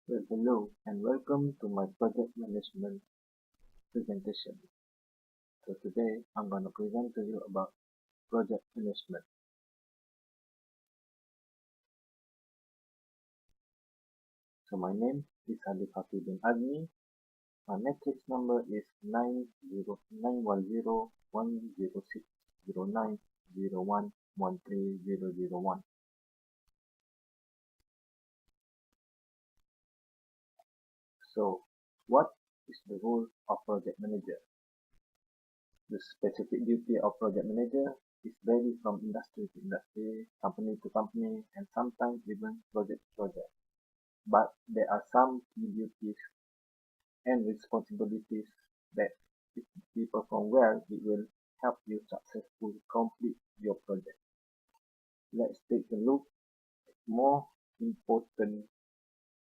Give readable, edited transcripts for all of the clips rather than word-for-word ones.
Well, hello and welcome to my project management presentation. So today I'm going to present to you about project management. So my name is Ali Fafi bin Azmi. My matrix number is 90910609091130001. So what is the role of project manager? The specific duty of project manager is vary from industry to industry, company to company, and sometimes even project to project. But there are some key duties and responsibilities that if you perform well, it will help you successfully complete your project. Let's take a look at more important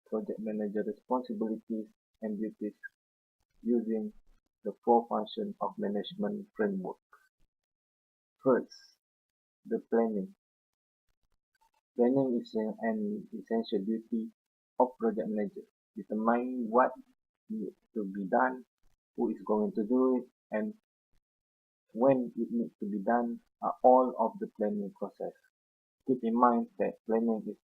project manager responsibilities and duties using the four functions of management framework. First, the planning. Planning is an essential duty of project manager. Determine what needs to be done, who is going to do it, and when it needs to be done are all of the planning process. Keep in mind that planning is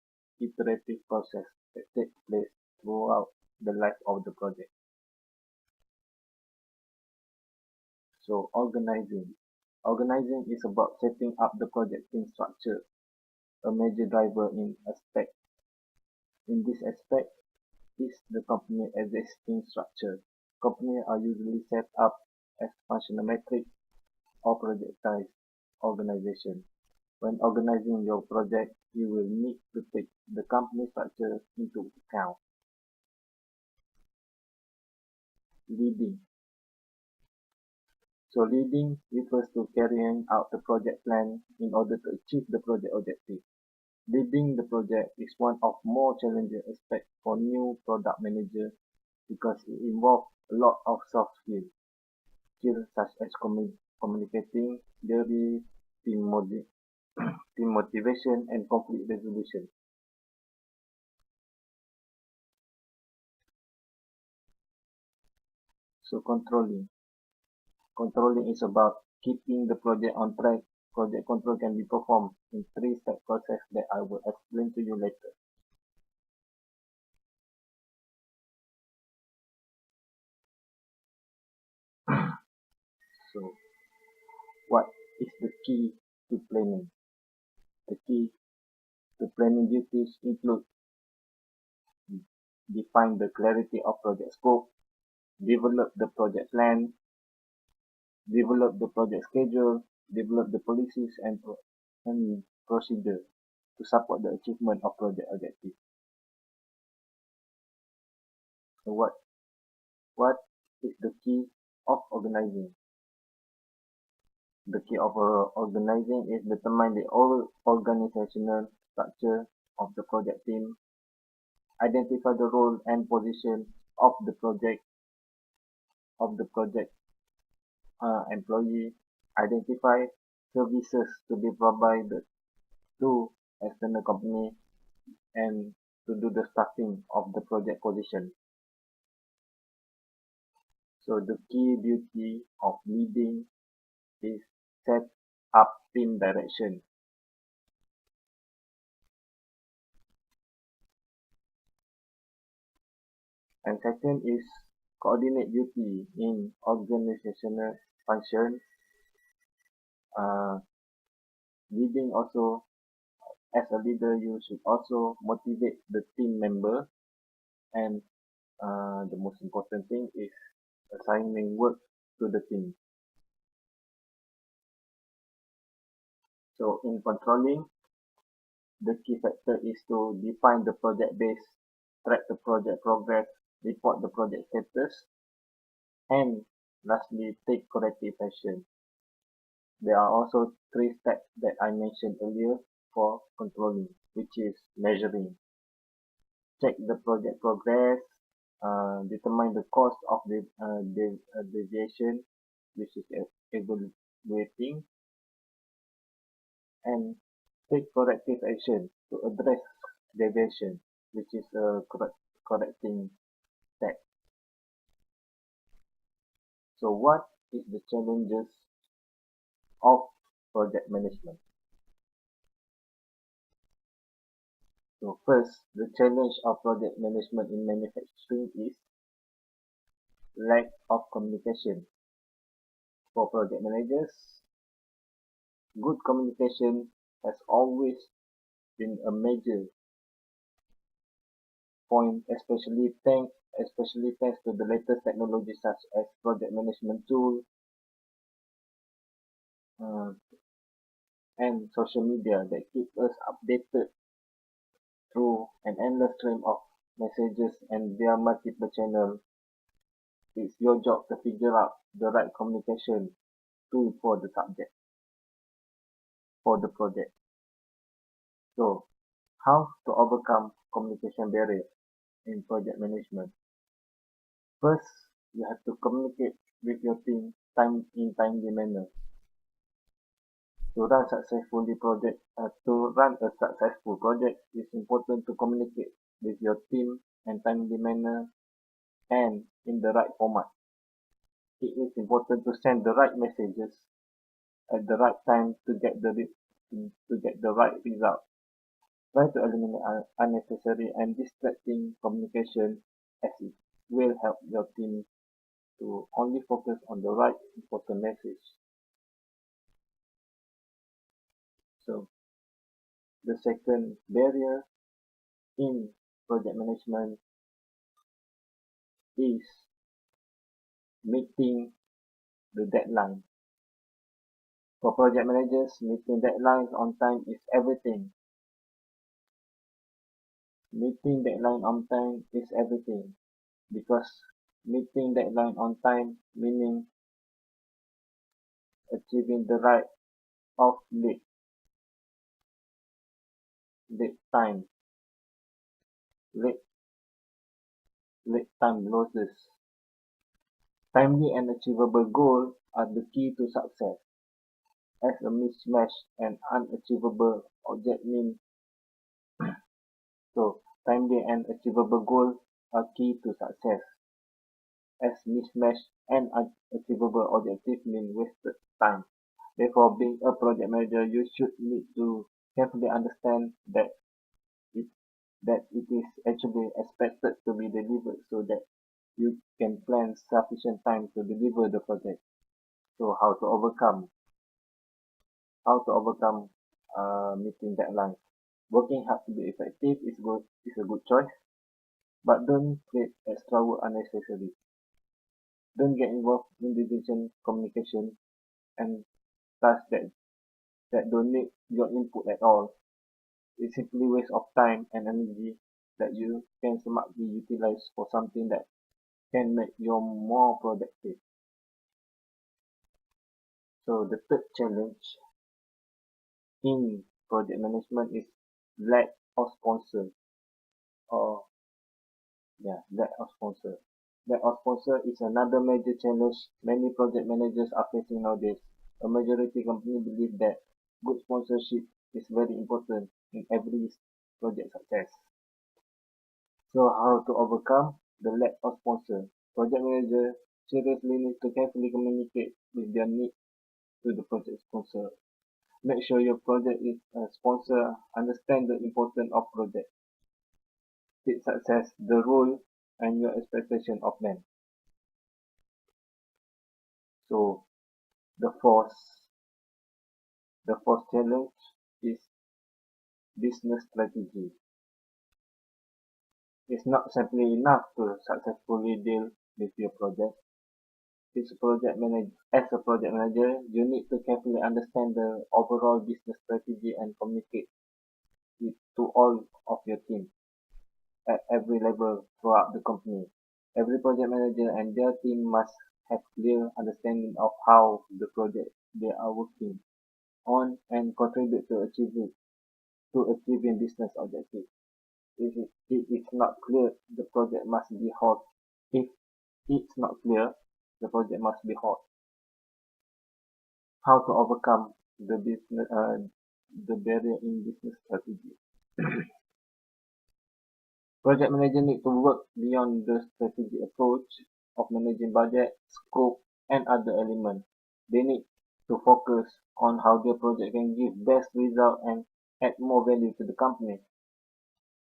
iterative process that takes place throughout the life of the project. So organizing. Organizing is about setting up the project team structure, a major driver in this aspect is the company existing structure. Companies are usually set up as functional matrix or projectized organization. When organizing your project, you will need to take the company structure into account. Leading. So leading refers to carrying out the project plan in order to achieve the project objective. Leading the project is one of more challenging aspects for new product managers because it involves a lot of soft skills. Skills such as communicating, theory, team motivation, and conflict resolution. So controlling. Controlling is about keeping the project on track. Project control can be performed in three-step process that I will explain to you later. So, what is the key to planning? The key to planning duties include define the clarity of project scope, develop the project plan, develop the project schedule, develop the policies and procedure to support the achievement of project objectives. So what is the key of organizing? The key of organizing is determine the organizational structure of the project team, identify the role and position of the project employee, identify services to be provided to external company, and to do the staffing of the project position. So the key duty of leading is set up team direction. And second is coordinate duty in organizational function. Uh, Leading also, as a leader, you should also motivate the team member. And the most important thing is assigning work to the team. So in controlling, the key factor is to define the project base, track the project progress, report the project status, and lastly, take corrective action. There are also three steps that I mentioned earlier for controlling, which is measuring. Check the project progress, determine the cost of the deviation, which is evaluating, and take corrective action to address deviation, which is correcting that. So what is the challenges of project management? So first, the challenge of project management in manufacturing is lack of communication. For project managers, good communication has always been a major point, especially thanks to the latest technology such as project management tool uh, and social media that keep us updated through an endless stream of messages and via multiple channels. It's your job to figure out the right communication tool for the subject, for the project. So, how to overcome communication barrier in project management? First, you have to communicate with your team in timely manner. To run a successful project, it's important to communicate with your team in timely manner and in the right format. It is important to send the right messages at the right time to get the right result. Try to eliminate unnecessary and distracting communication as it will help your team to only focus on the right important message. So the second barrier in project management is meeting the deadline. For project managers, meeting deadlines on time is everything. Meeting deadline on time is everything because meeting deadline on time meaning achieving the right of lead time, lead, lead time losses. Timely and achievable goals are the key to success, as a mismatch and unachievable object mean. So, timely and achievable goals are key to success, as mismatch and unachievable objectives mean wasted time. Therefore, being a project manager, you should need to carefully understand it, that it is actually expected to be delivered so that you can plan sufficient time to deliver the project. So, how to overcome meeting deadlines? Working hard to be effective is a good choice, but don't create extra work unnecessarily. Don't get involved in decision communication and tasks that don't need your input at all. It's simply waste of time and energy that you can smartly utilize for something that can make you more productive. So the third challenge in project management is lack of sponsor or lack of sponsor. Lack of sponsor is another major challenge many project managers are facing nowadays. A majority company believe that good sponsorship is very important in every project success. So how to overcome the lack of sponsor? Project manager seriously need to carefully communicate with their need to the project sponsor. Make sure your project is sponsor understand the importance of project, its success, the role, and your expectation of them. So the fourth, the fourth challenge is business strategy. It's not simply enough to successfully deal with your project. As a project manager, you need to carefully understand the overall business strategy and communicate it to all of your team at every level throughout the company. Every project manager and their team must have clear understanding of how the project they are working on and contribute to achieving business objectives. If it is not clear, the project must be halt. If it's not clear, the project must be halt. How to overcome the barrier in business strategy? Project manager need to work beyond the strategic approach of managing budget, scope, and other elements. They need to focus on how their project can give best result and add more value to the company.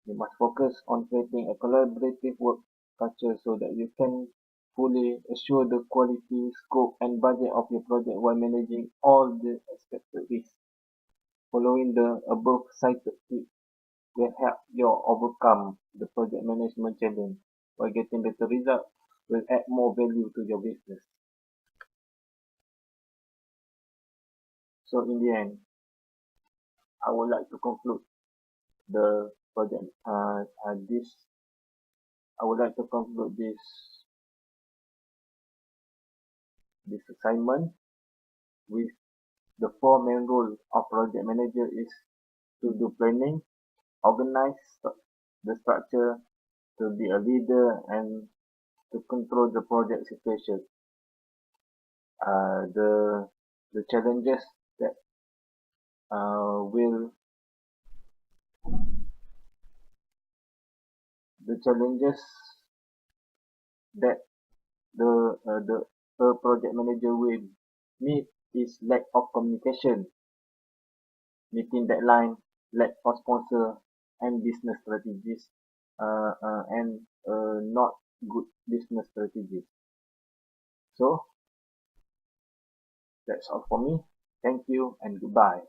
You must focus on creating a collaborative work culture so that you can fully assure the quality, scope, and budget of your project while managing all the expected risks. Following the above cited tips will help you overcome the project management challenge while getting better results will add more value to your business. So in the end, I would like to conclude the project. This I would like to conclude this assignment with the four main roles of project manager is to do planning, organize the structure, to be a leader, and to control the project situation. The challenges that will the challenges that the project manager will meet is lack of communication, meeting deadline, lack of sponsor, and business strategies, and not good business strategies. So that's all for me. Thank you and goodbye.